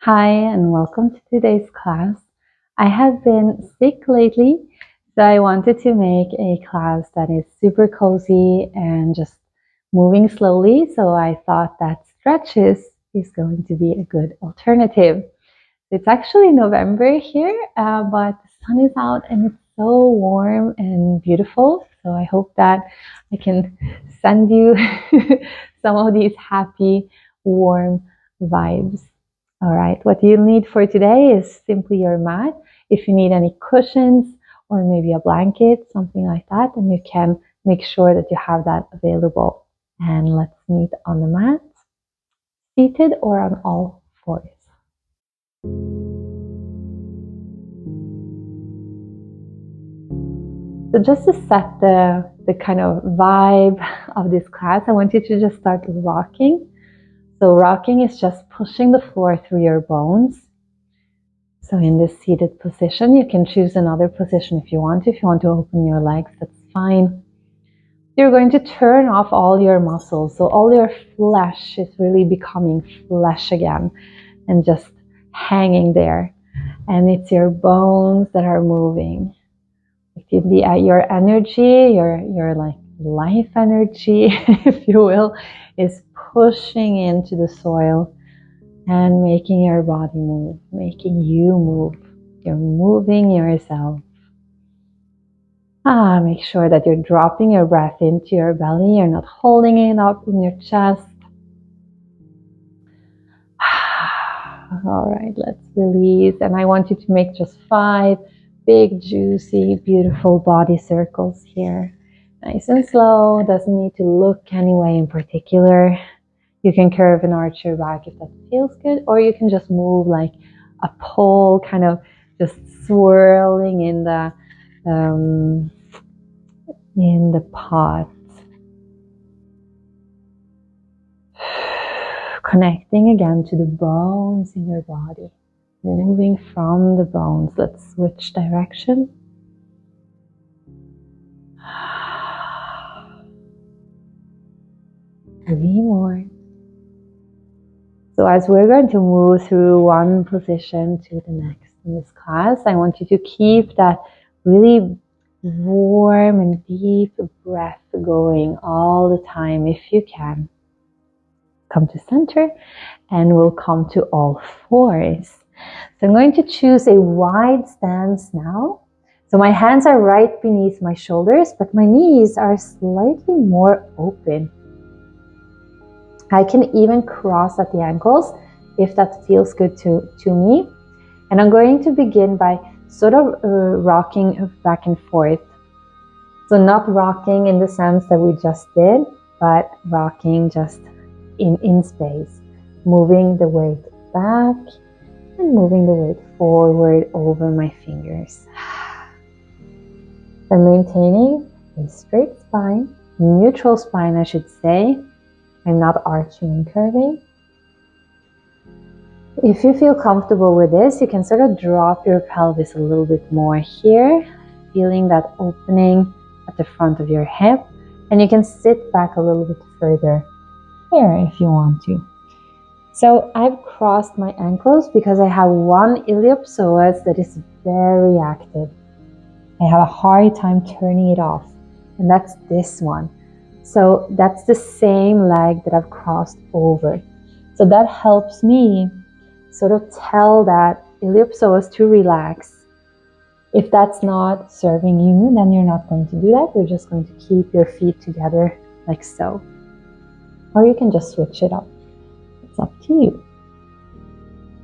Hi, and welcome to today's class. I have been sick lately, so I wanted to make a class that is super cozy and just moving slowly. So I thought that stretches is going to be a good alternative. It's actually November here, but the sun is out and it's so warm and beautiful. So I hope that I can send you some of these happy, warm vibes. All right, what you'll need for today is simply your mat. If you need any cushions or maybe a blanket, something like that, then you can make sure that you have that available. And let's meet on the mat, seated or on all fours. So just to set the kind of vibe of this class, I want you to just start rocking. So rocking is just pushing the floor through your bones. So in this seated position, you can choose another position if you want to. If you want to open your legs, that's fine. You're going to turn off all your muscles. So all your flesh is really becoming flesh again and just hanging there. And it's your bones that are moving. Your energy, your like life energy, if you will, is pushing into the soil and making your body move, making you move. You're moving yourself. Make sure that you're dropping your breath into your belly. You're not holding it up in your chest. All right, let's release. And I want you to make just 5 big, juicy, beautiful body circles here. Nice and slow. Doesn't need to look any way in particular. You can curve and arch your back if that feels good, or you can just move like a pole, kind of just swirling in the pot. Connecting again to the bones in your body. Moving from the bones. Let's switch direction. 3 more. So as we're going to move through one position to the next in this class, I want you to keep that really warm and deep breath going all the time if you can. Come to center and we'll come to all fours. So I'm going to choose a wide stance now. So my hands are right beneath my shoulders, but my knees are slightly more open. I can even cross at the ankles if that feels good to me. And I'm going to begin by sort of rocking back and forth. So not rocking in the sense that we just did, but rocking just in space. Moving the weight back and moving the weight forward over my fingers. And maintaining a straight spine, neutral spine I should say. I'm not arching and curving. If you feel comfortable with this, you can sort of drop your pelvis a little bit more here, feeling that opening at the front of your hip, and you can sit back a little bit further here if you want to. So I've crossed my ankles because I have one iliopsoas that is very active. I have a hard time turning it off, and that's this one. So that's the same leg that I've crossed over. So that helps me sort of tell that iliopsoas to relax. If that's not serving you, then you're not going to do that. You're just going to keep your feet together like so. Or you can just switch it up. It's up to you.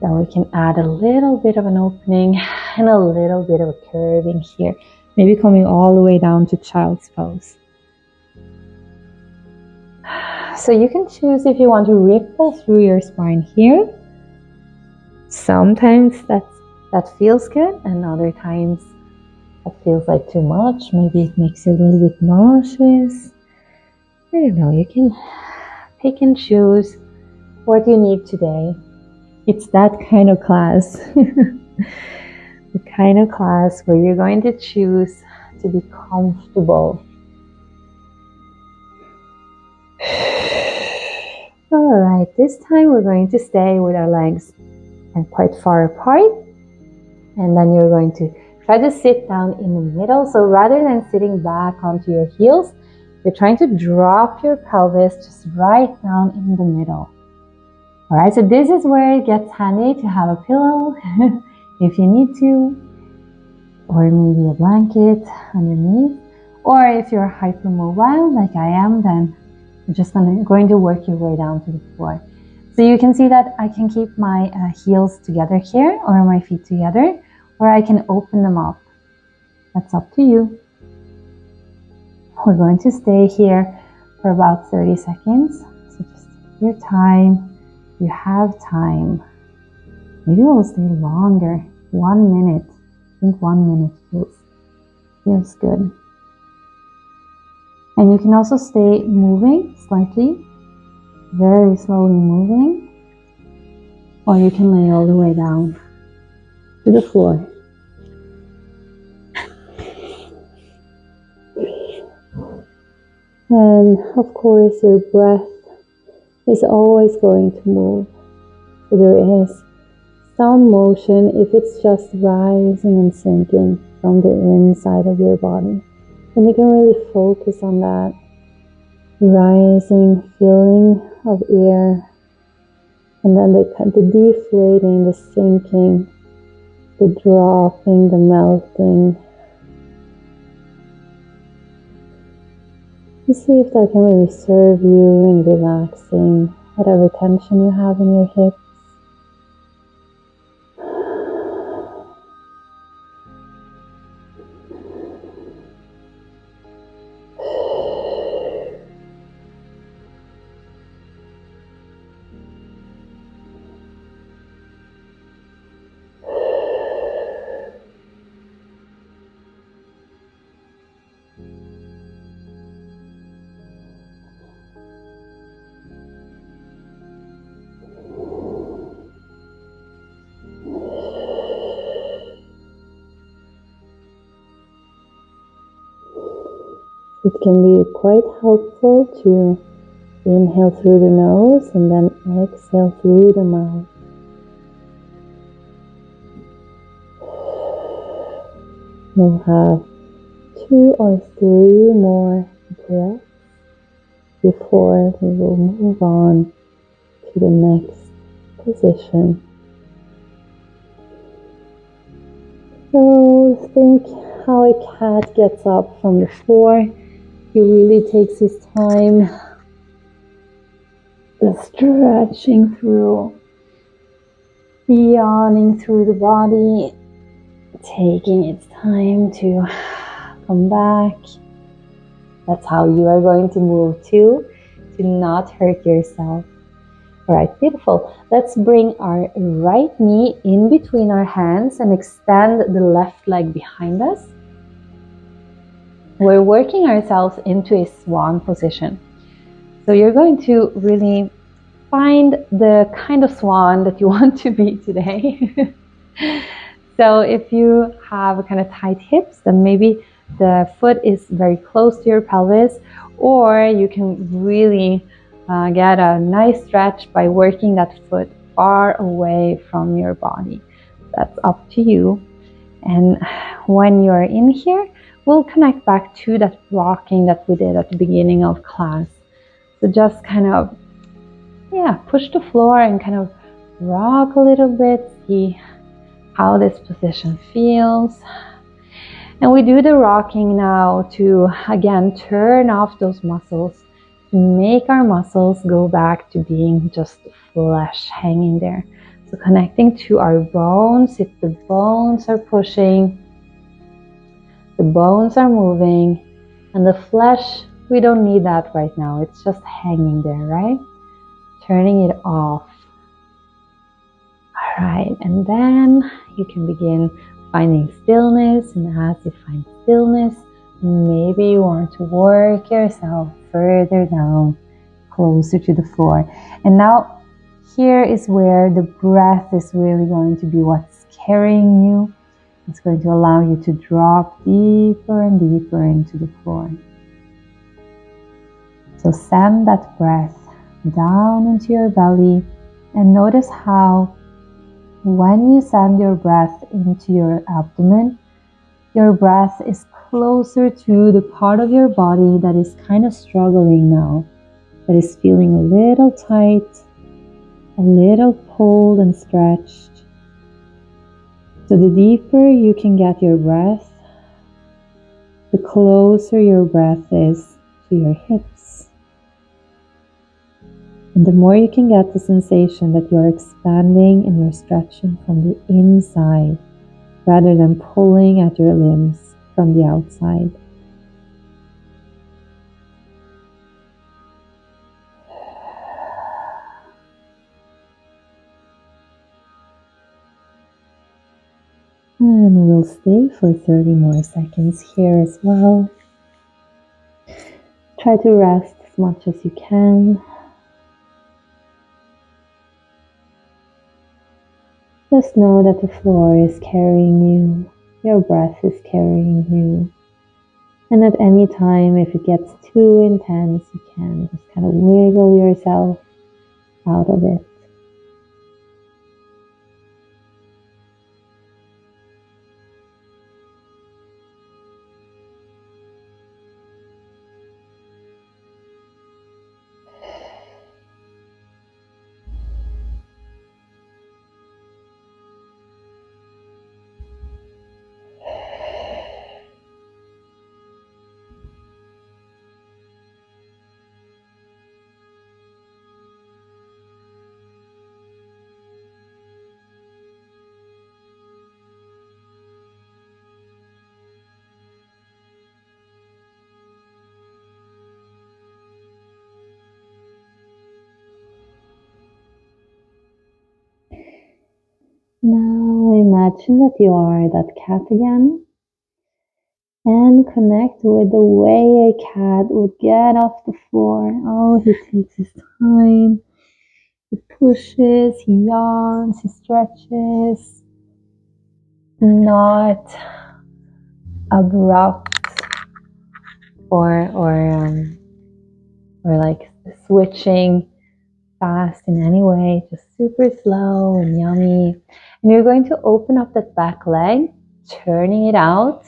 Then we can add a little bit of an opening and a little bit of a curving here. Maybe coming all the way down to child's pose. So you can choose if you want to ripple through your spine here. Sometimes that feels good, and other times that feels like too much. Maybe it makes you a little bit nauseous. I don't know, you can pick and choose what you need today. It's that kind of class. The kind of class where you're going to choose to be comfortable. All right, this time we're going to stay with our legs and quite far apart. And then you're going to try to sit down in the middle. So rather than sitting back onto your heels, you're trying to drop your pelvis just right down in the middle. All right, so this is where it gets handy to have a pillow if you need to, or maybe a blanket underneath. Or if you're hypermobile like I am, then you're just going to work your way down to the floor. So you can see that I can keep my heels together here, or my feet together, or I can open them up. That's up to you. We're going to stay here for about 30 seconds. So just take your time. You have time. Maybe we'll stay longer. 1 minute. I think 1 minute feels good. And you can also stay moving slightly, very slowly moving, or you can lay all the way down to the floor. And of course, your breath is always going to move. So there is some motion if it's just rising and sinking from the inside of your body. And you can really focus on that rising feeling of air, and then the deflating, the sinking, the dropping, the melting. And see if that can really serve you in relaxing whatever tension you have in your hips. It can be quite helpful to inhale through the nose and then exhale through the mouth. We'll have 2 or 3 more breaths before we will move on to the next position. So think how a cat gets up from the floor. He really takes his time, stretching through, yawning through the body, taking its time to come back. That's how you are going to move too, to not hurt yourself. All right, beautiful. Let's bring our right knee in between our hands and extend the left leg behind us. We're working ourselves into a swan position. So you're going to really find the kind of swan that you want to be today. So if you have kind of tight hips, then maybe the foot is very close to your pelvis, or you can really get a nice stretch by working that foot far away from your body. That's up to you. And when you're in here, we'll connect back to that rocking that we did at the beginning of class. So just kind of, push the floor and kind of rock a little bit, see how this position feels. And we do the rocking now to, again, turn off those muscles, to make our muscles go back to being just flesh hanging there. So connecting to our bones, if the bones are pushing, the bones are moving, and the flesh, we don't need that right now. It's just hanging there, right? Turning it off. All right, and then you can begin finding stillness, and as you find stillness, maybe you want to work yourself further down, closer to the floor. And now here is where the breath is really going to be what's carrying you. It's going to allow you to drop deeper and deeper into the floor. So send that breath down into your belly and notice how When you send your breath into your abdomen, your breath is closer to the part of your body that is kind of struggling now, that is feeling a little tight, a little pulled and stretched. So the deeper you can get your breath, the closer your breath is to your hips. And the more you can get the sensation that you're expanding and you're stretching from the inside rather than pulling at your limbs from the outside. And we'll stay for 30 more seconds here as well. Try to rest as much as you can. Just know that the floor is carrying you, your breath is carrying you. And at any time, if it gets too intense, you can just kind of wiggle yourself out of it. Now imagine that you are that cat again and connect with the way a cat would get off the floor. Oh, he takes his time, he pushes, he yawns, he stretches, not abrupt or like switching fast in any way, just super slow and yummy. And you're going to open up that back leg, turning it out,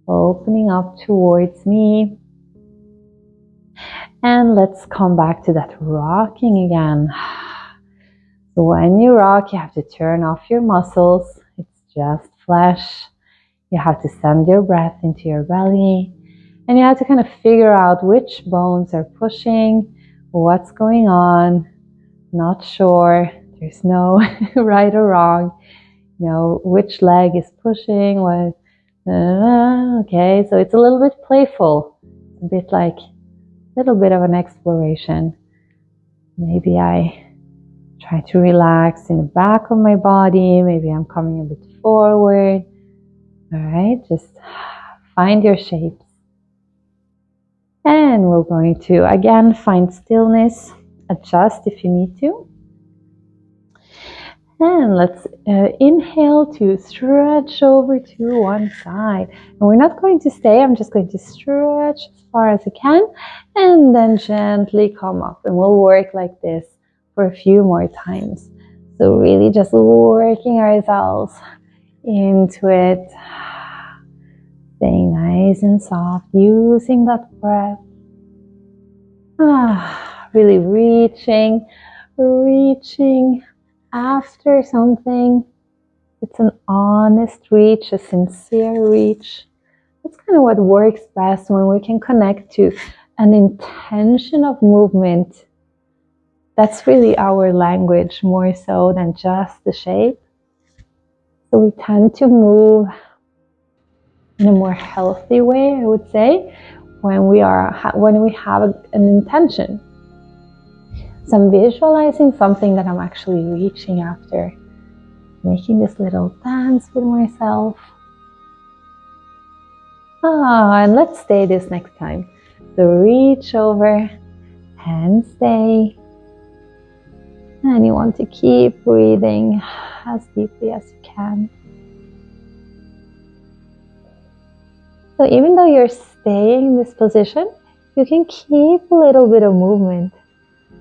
opening up towards me. And let's come back to that rocking again. So when you rock, you have to turn off your muscles. It's just flesh. You have to send your breath into your belly. And you have to kind of figure out which bones are pushing, what's going on. Not sure. There's no right or wrong. You know, which leg is pushing, what. Okay, so it's a little bit playful. A bit like a little bit of an exploration. Maybe I try to relax in the back of my body. Maybe I'm coming a bit forward. All right, just find your shapes. And we're going to, again, find stillness. Adjust if you need to. And let's inhale to stretch over to one side. And we're not going to stay. I'm just going to stretch as far as I can. And then gently come up. And we'll work like this for a few more times. So really just working ourselves into it. Staying nice and soft. Using that breath. Really reaching after something. It's an honest reach, a sincere reach. That's kind of what works best when we can connect to an intention of movement. That's really our language more so than just the shape. So we tend to move in a more healthy way, I would say, when we have an intention. So I'm visualizing something that I'm actually reaching after, making this little dance with myself. And let's stay this next time. So reach over and stay. And you want to keep breathing as deeply as you can. So even though you're staying in this position, you can keep a little bit of movement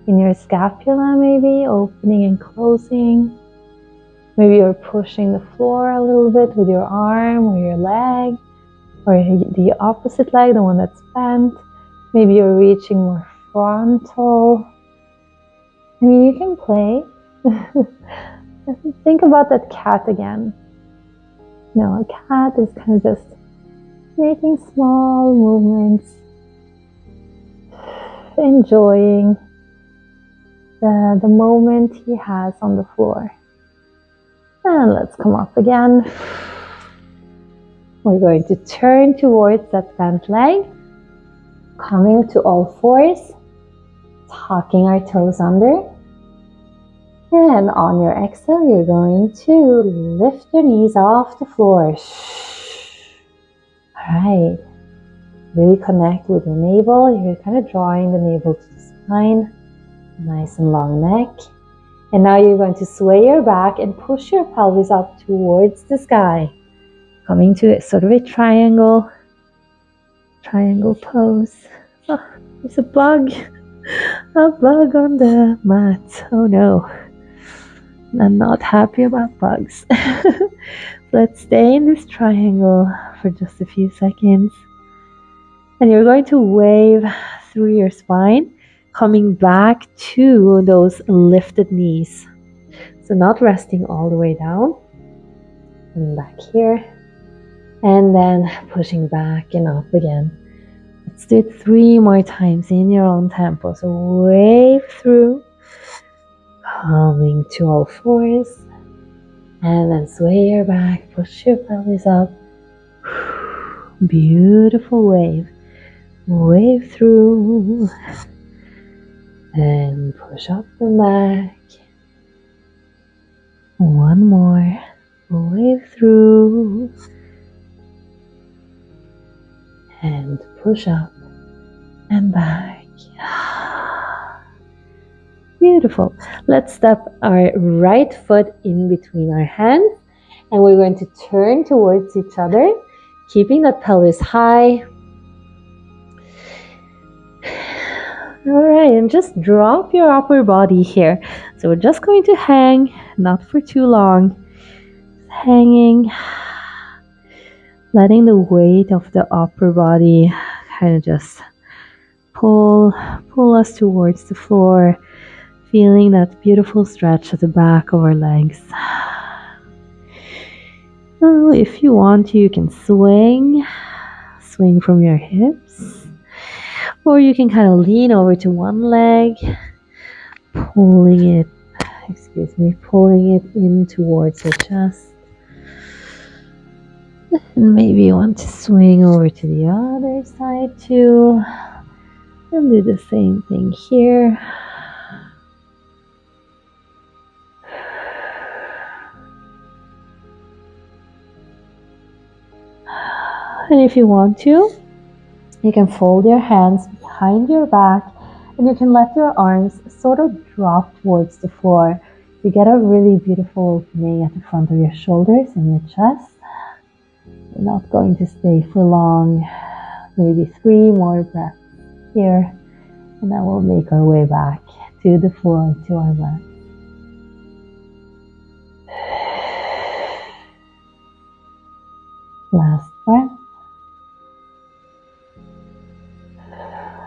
in your scapula, maybe opening and closing. Maybe you're pushing the floor a little bit with your arm or your leg, or the opposite leg, the one that's bent. Maybe you're reaching more frontal. I mean, you can play. Think about that cat again. A cat is kind of just making small movements, enjoying the moment he has on the floor. And let's come up again. We're going to turn towards that bent leg, coming to all fours, tucking our toes under. And on your exhale, you're going to lift your knees off the floor. Alright, really connect with your navel. You're kind of drawing the navel to the spine, nice and long neck. And now you're going to sway your back and push your pelvis up towards the sky, coming to sort of a triangle pose. Oh, there's a bug on the mat. Oh no, I'm not happy about bugs. Let's stay in this triangle for just a few seconds. And you're going to wave through your spine, coming back to those lifted knees. So not resting all the way down. Coming back here. And then pushing back and up again. Let's do it 3 more times in your own tempo. So wave through, coming to all fours. And then sway your back, push your pelvis up. Beautiful wave. Wave through. And push up and back. One more. Wave through. And push up and back. Beautiful. Let's step our right foot in between our hands, and we're going to turn towards each other, keeping that pelvis high. Alright, and just drop your upper body here. So we're just going to hang, not for too long. Just hanging, letting the weight of the upper body kind of just pull us towards the floor, feeling that beautiful stretch at the back of our legs. Now, if you want to, you can swing from your hips, or you can kind of lean over to one leg, pulling it in towards your chest. And maybe you want to swing over to the other side too, and do the same thing here. And if you want to, you can fold your hands behind your back, and you can let your arms sort of drop towards the floor. You get a really beautiful opening at the front of your shoulders and your chest. You're not going to stay for long, maybe 3 more breaths here, and then we'll make our way back to the floor, to our mat. Last breath.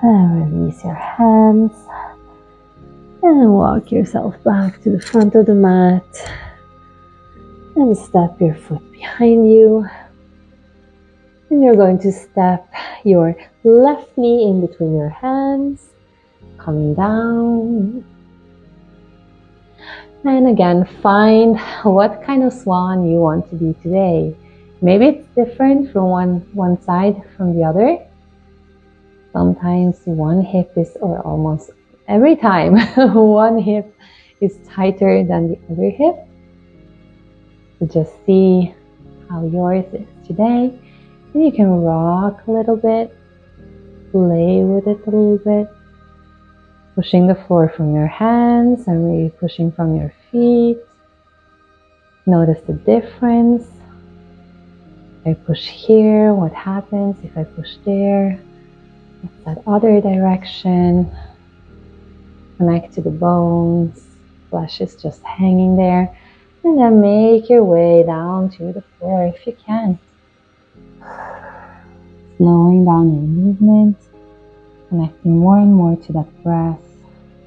And release your hands and walk yourself back to the front of the mat and step your foot behind you. And you're going to step your left knee in between your hands, coming down. And again, find what kind of swan you want to be today. Maybe it's different from one side from the other. Sometimes one hip is, or almost every time, one hip is tighter than the other hip. So just see how yours is today. And you can rock a little bit, play with it a little bit, pushing the floor from your hands and maybe pushing from your feet. Notice the difference. If I push here, what happens? If I push there, what's that other direction? Connect to the bones. Flesh is just hanging there. And then make your way down to the floor if you can. Slowing down your movement, connecting more and more to that breath.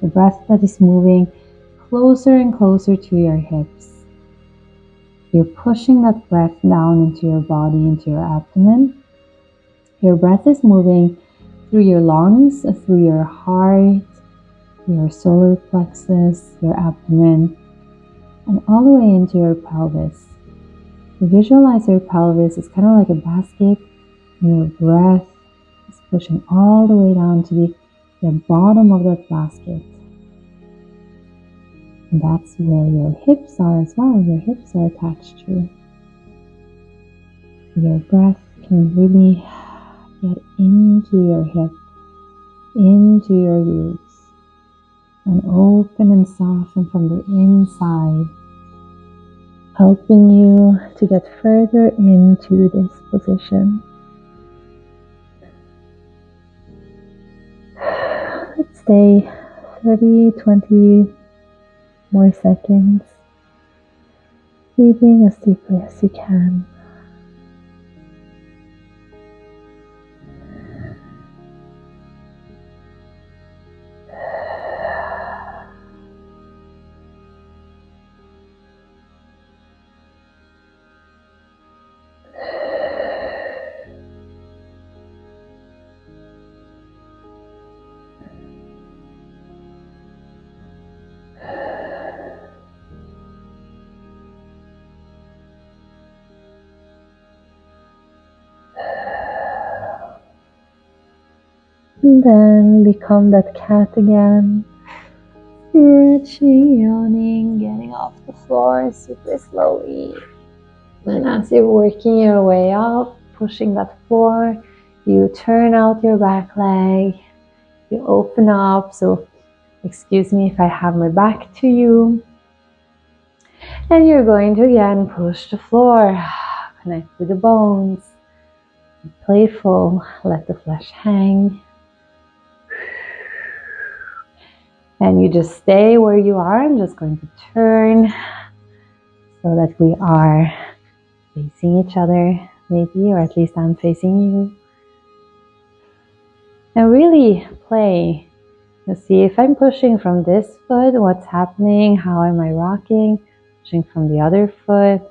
The breath that is moving closer and closer to your hips. You're pushing that breath down into your body, into your abdomen. Your breath is moving through your lungs, through your heart, your solar plexus, your abdomen, and all the way into your pelvis. Visualize your pelvis as kind of like a basket, and your breath is pushing all the way down to the bottom of that basket. And that's where your hips are as well. Your hips are attached to. Your breath can really get into your hip, into your glutes, and open and soften from the inside, helping you to get further into this position. Let's stay 30, 20 more seconds, breathing as deeply as you can. And then become that cat again. Stretching, yawning, getting off the floor super slowly. And as you're working your way up, pushing that floor, you turn out your back leg, you open up. So excuse me if I have my back to you. And you're going to again push the floor, connect with the bones, be playful, let the flesh hang. And you just stay where you are. I'm just going to turn so that we are facing each other, maybe, or at least I'm facing you. And really play. You see, if I'm pushing from this foot, what's happening? How am I rocking? Pushing from the other foot.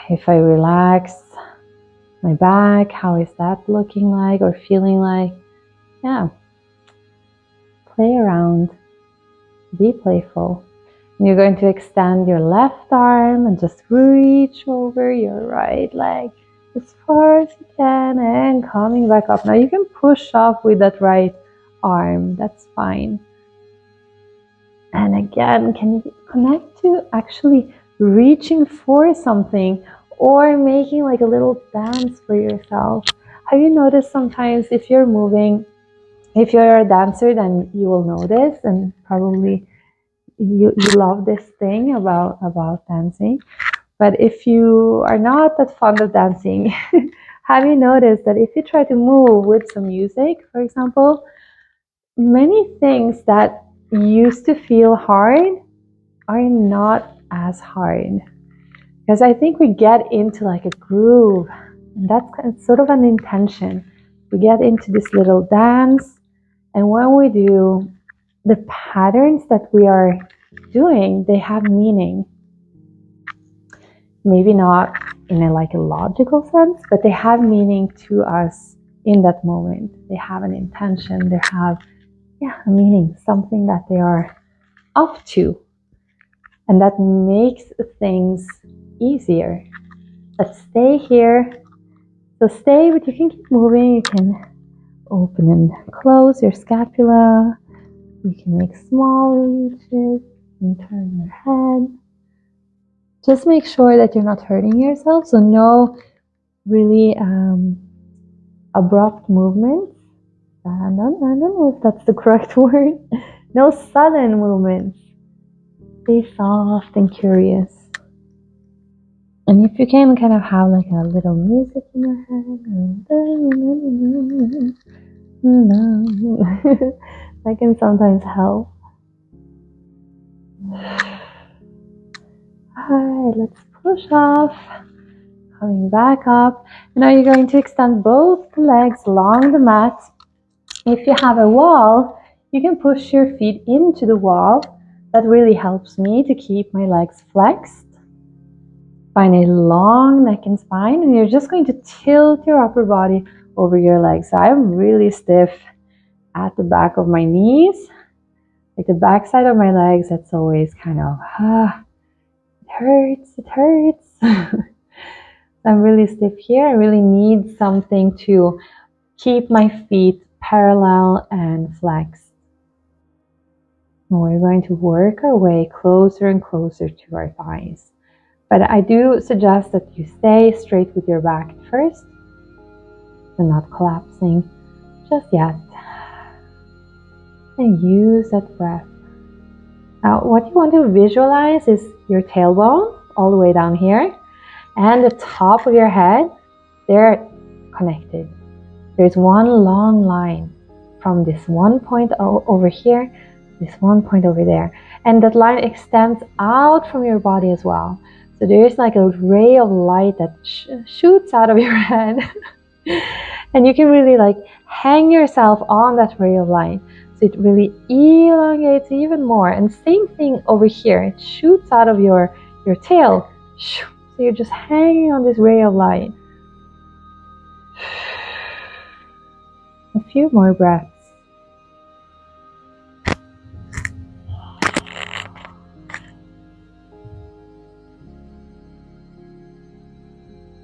If I relax my back, how is that looking like or feeling like? Yeah. Play around. Be playful. And you're going to extend your left arm and just reach over your right leg as far as you can and coming back up. Now you can push off with that right arm. That's fine. And again, can you connect to actually reaching for something or making like a little dance for yourself? Have you noticed sometimes if you're moving, if you're a dancer, then you will notice, and probably you love this thing about dancing. But if you are not that fond of dancing, have you noticed that if you try to move with some music, for example, many things that used to feel hard are not as hard? Because I think we get into like a groove, and that's sort of an intention. We get into this little dance, and when we do, the patterns that we are doing, they have meaning. Maybe not in a logical sense, but they have meaning to us in that moment. They have an intention, they have a meaning, something that they are up to, and that makes things easier. Let's stay here. So stay, but you can keep moving. You can open and close your scapula. You can make small reaches and turn your head. Just make sure that you're not hurting yourself. So no really abrupt movements. I don't know if that's the correct word. No sudden movements. Stay soft and curious. And if you can kind of have like a little music in your head. That can sometimes help. Alright, let's push off. Coming back up. And now you're going to extend both legs along the mat. If you have a wall, you can push your feet into the wall. That really helps me to keep my legs flexed. Find a long neck and spine, and you're just going to tilt your upper body over your legs. So I'm really stiff at the back of my knees, like the back side of my legs. That's always kind of, it hurts. I'm really stiff here. I really need something to keep my feet parallel and flexed. And we're going to work our way closer and closer to our thighs. But I do suggest that you stay straight with your back at first and not collapsing just yet. And use that breath. Now, what you want to visualize is your tailbone all the way down here and the top of your head. They're connected. There's one long line from this one point over here, this one point over there. And that line extends out from your body as well. So there's like a ray of light that shoots out of your head. And you can really like hang yourself on that ray of light. So it really elongates even more. And same thing over here. It shoots out of your tail. So you're just hanging on this ray of light. A few more breaths.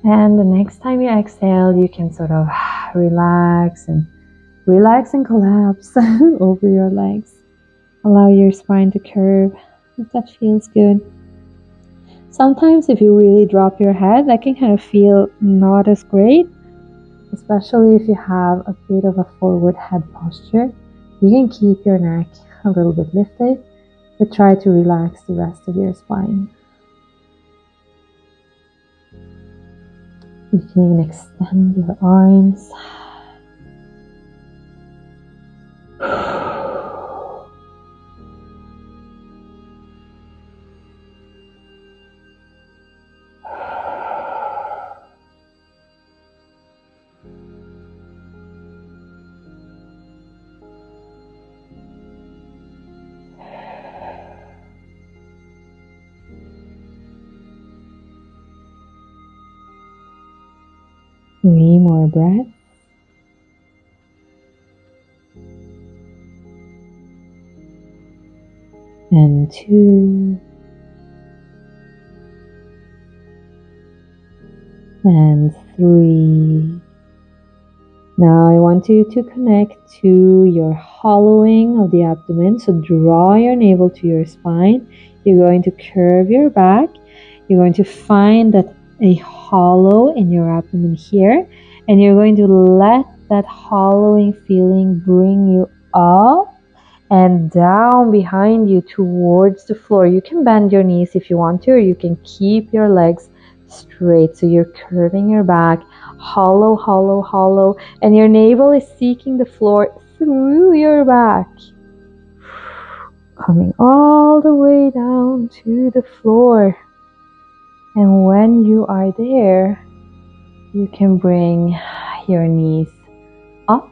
And the next time you exhale, you can sort of relax and collapse over your legs. Allow your spine to curve if that feels good. Sometimes if you really drop your head, that can kind of feel not as great, especially if you have a bit of a forward head posture. You can keep your neck a little bit lifted, but try to relax the rest of your spine. You can even extend your arms. Three more breaths. And 2. And 3. Now I want you to connect to your hollowing of the abdomen. So draw your navel to your spine. You're going to curve your back. You're going to find that a hollow in your abdomen here, and you're going to let that hollowing feeling bring you up and down behind you towards the floor. You can bend your knees if you want to, or you can keep your legs straight. So you're curving your back, hollow, hollow, hollow, and your navel is seeking the floor through your back, coming all the way down to the floor. And when you are there, you can bring your knees up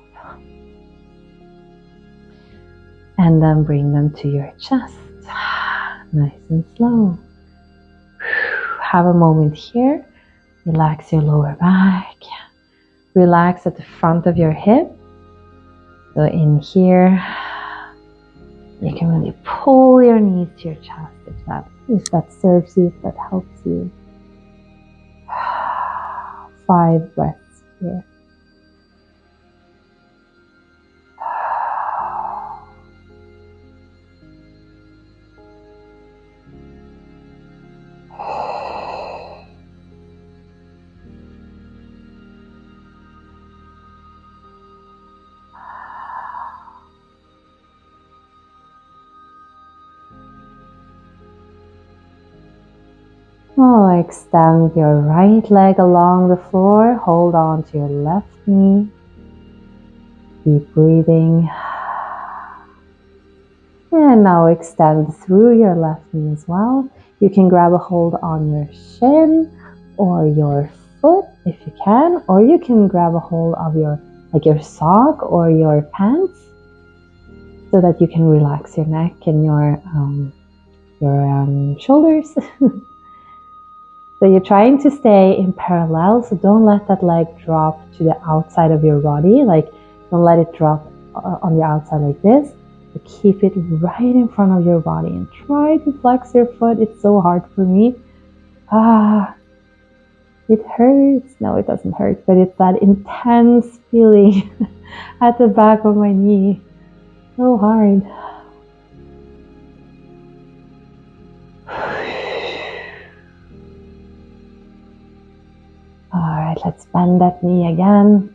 and then bring them to your chest. Nice and slow. Have a moment here. Relax your lower back. Relax at the front of your hip. So in here, you can really pull your knees to your chest if that serves you, if that helps you. 5 breaths here. Oh, extend your right leg along the floor. Hold on to your left knee. Keep breathing. And now extend through your left knee as well. You can grab a hold on your shin or your foot if you can, or you can grab a hold of your sock or your pants so that you can relax your neck and your shoulders. So you're trying to stay in parallel, so don't let that leg drop to the outside of your body, don't let it drop on the outside like this. But keep it right in front of your body and try to flex your foot. It's so hard for me. It hurts. No, it doesn't hurt, but it's that intense feeling at the back of my knee. So hard. Alright, let's bend that knee again.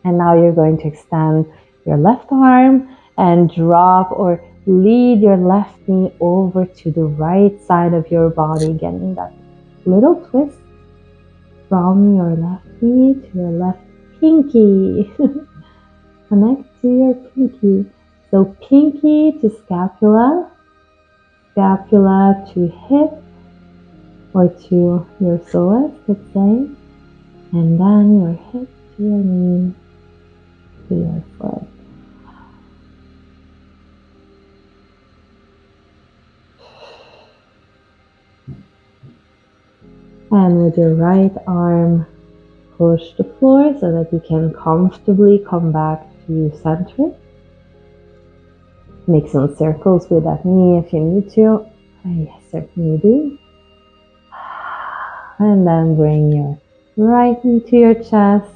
And now you're going to extend your left arm and drop or lead your left knee over to the right side of your body, getting that little twist from your left knee to your left pinky. Connect to your pinky. So pinky to scapula, scapula to hip or to your psoas, let's say, and then your hip to your knee to your foot. And with your right arm, push the floor so that you can comfortably come back to center. Make some circles with that knee if you need to. I certainly do. And then bring your right knee to your chest.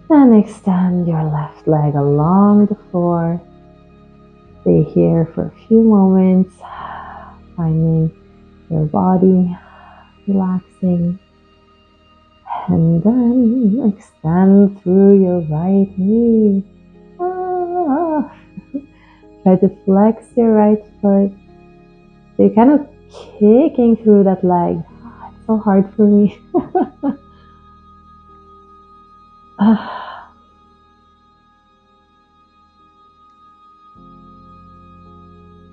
And extend your left leg along the floor. Stay here for a few moments, finding your body relaxing. And then extend through your right knee. Try to flex your right foot. So you're kind of kicking through that leg. It's so hard for me.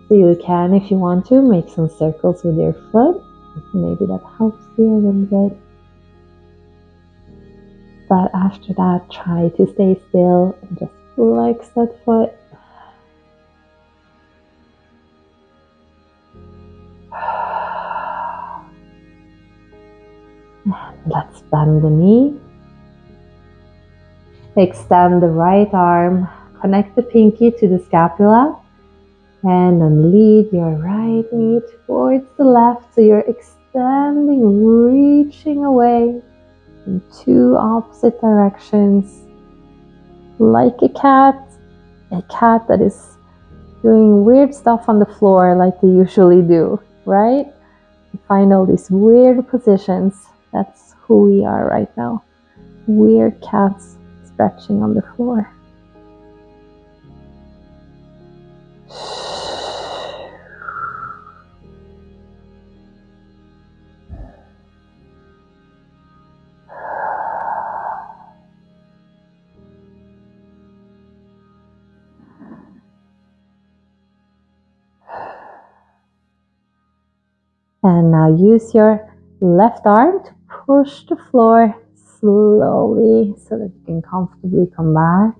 So you can, if you want to, make some circles with your foot. Maybe that helps you a little bit. But after that, try to stay still and just flex that foot. Let's bend the knee. Extend the right arm. Connect the pinky to the scapula. And then lead your right knee towards the left. So you're extending, reaching away in two opposite directions. Like a cat that is doing weird stuff on the floor like they usually do, right? You find all these weird positions. That's who we are right now. Weird cats stretching on the floor. And now use your left arm to push the floor slowly so that you can comfortably come back.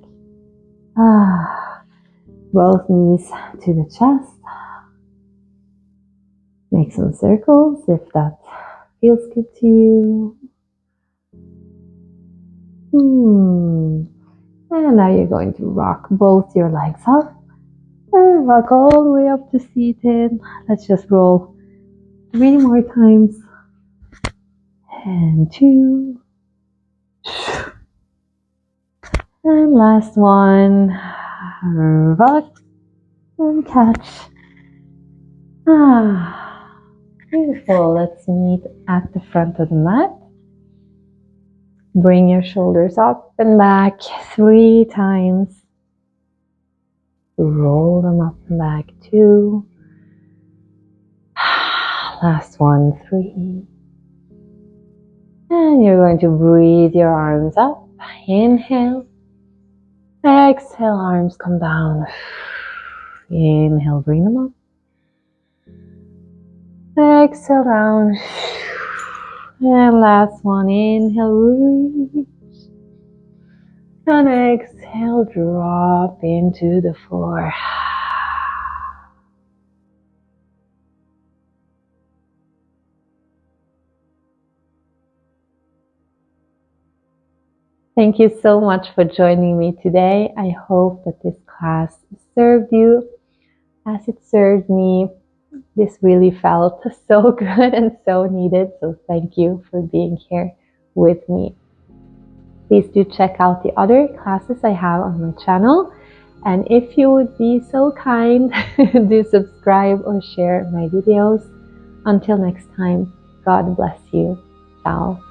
Both knees to the chest. Make some circles if that feels good to you. And now you're going to rock both your legs up and rock all the way up to seated. Let's just roll 3 more times. And 2. And last one. Rock and catch. Beautiful. Let's meet at the front of the mat. Bring your shoulders up and back 3 times. Roll them up and back 2. Last one, 3. And you're going to breathe your arms up. Inhale. Exhale, arms come down. Inhale, bring them up. Exhale down. And last one, inhale, reach. And exhale, drop into the floor. Thank you so much for joining me today. I hope that this class served you as it served me. This really felt so good and so needed. So thank you for being here with me. Please do check out the other classes I have on my channel. And if you would be so kind, do subscribe or share my videos. Until next time, God bless you. Ciao.